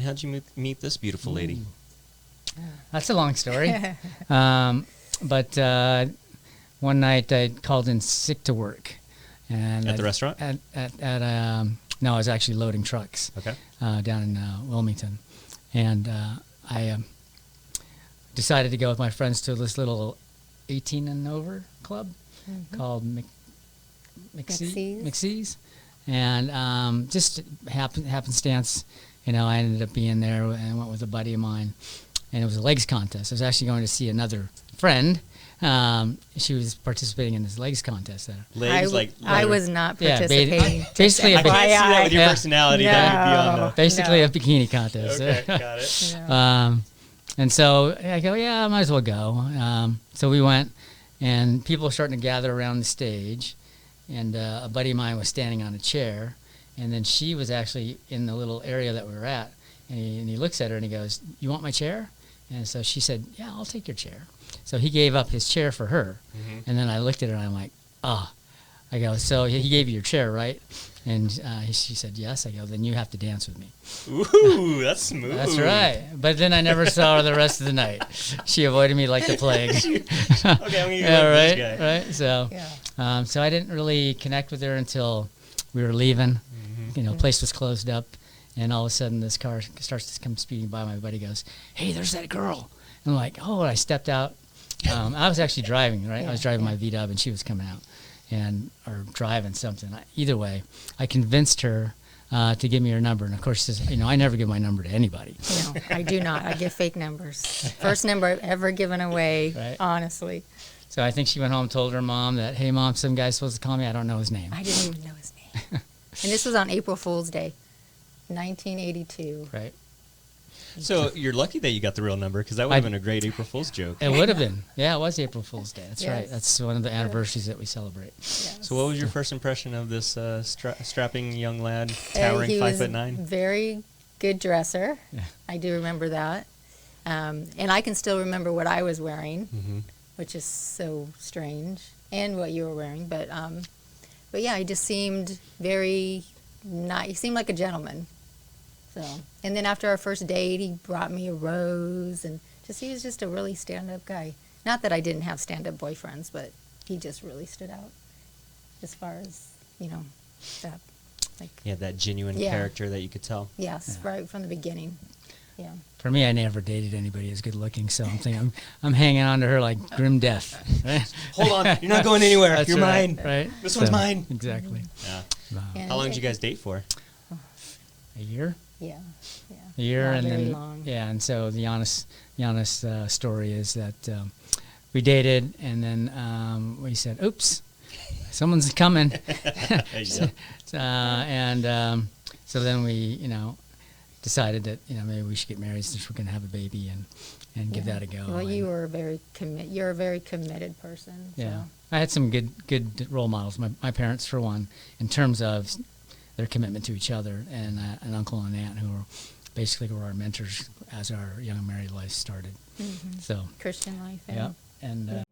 how'd you meet this beautiful lady? That's a long story. But one night I called in sick to work. And At the restaurant? No, I was actually loading trucks. Okay. Down in Wilmington. And I decided to go with my friends to this little 18 and over club called McSee's. And just happenstance, I ended up being there and went with a buddy of mine. And it was a legs contest. I was actually going to see another friend. She was participating in this legs contest there. Legs, I was not participating. Basically, I can't see that with your personality. No. That would be on basically a bikini contest. Okay, got it. No. And so I go, I might as well go. So we went, and people were starting to gather around the stage, and a buddy of mine was standing on a chair, and then she was actually in the little area that we were at, and he looks at her and he goes, "You want my chair?" And so she said, "Yeah, I'll take your chair." So he gave up his chair for her. And then I looked at her and I'm like, I go, "So he gave you your chair, right?" And she said, "Yes." I go, "Then you have to dance with me." Ooh, that's smooth. That's right. But then I never saw her the rest of the night. She avoided me like the plague. Okay, I'm going to go with this guy. Right. So, so I didn't really connect with her until we were leaving. Place was closed up. And all of a sudden, this car starts to come speeding by. My buddy goes, "Hey, there's that girl." And I'm like, "Oh," and I stepped out. I was actually driving, right? I was driving my V-Dub, and she was coming out, or driving something. Either way, I convinced her to give me her number. And, of course, she says, I never give my number to anybody. No, I do not. I give fake numbers. First number I've ever given away, Right. honestly. So I think she went home and told her mom that, "Hey, Mom, some guy's supposed to call me. I don't know his name." I didn't even know his name. And this was on April Fool's Day, 1982. Right. So you're lucky that you got the real number, because that would have been a great April Fool's joke. It would have been. Yeah, it was April Fool's Day. That's right. Yes. That's one of the anniversaries that we celebrate. Yes. So what was your first impression of this strapping young lad, towering He was 5'9"? very good dresser. Yeah. I do remember that. And I can still remember what I was wearing, which is so strange, and what you were wearing. But yeah, he just seemed very nice. He seemed like a gentleman. So, and then after our first date, he brought me a rose, and he was just a really stand-up guy. Not that I didn't have stand-up boyfriends, but he just really stood out as far as, that. Yeah, that genuine character that you could tell. Yes, right from the beginning. Yeah. For me, I never dated anybody as good looking, so I'm thinking I'm hanging on to her like grim death. Right? Hold on, you're not going anywhere. That's You're right, mine. right? This one's mine. Exactly. Yeah. And How long did you guys date for? A year? Yeah. A year, Not and very then long. and so the honest story is that we dated, and then we said, "Oops, someone's coming," so then we decided that maybe we should get married since we're going to have a baby and give that a go. Well, you're a very committed person. So. Yeah, I had some good role models. My parents, for one, in terms of their commitment to each other, and an uncle and aunt who were our mentors as our young married life started. Mm-hmm. So Christian life. yeah, and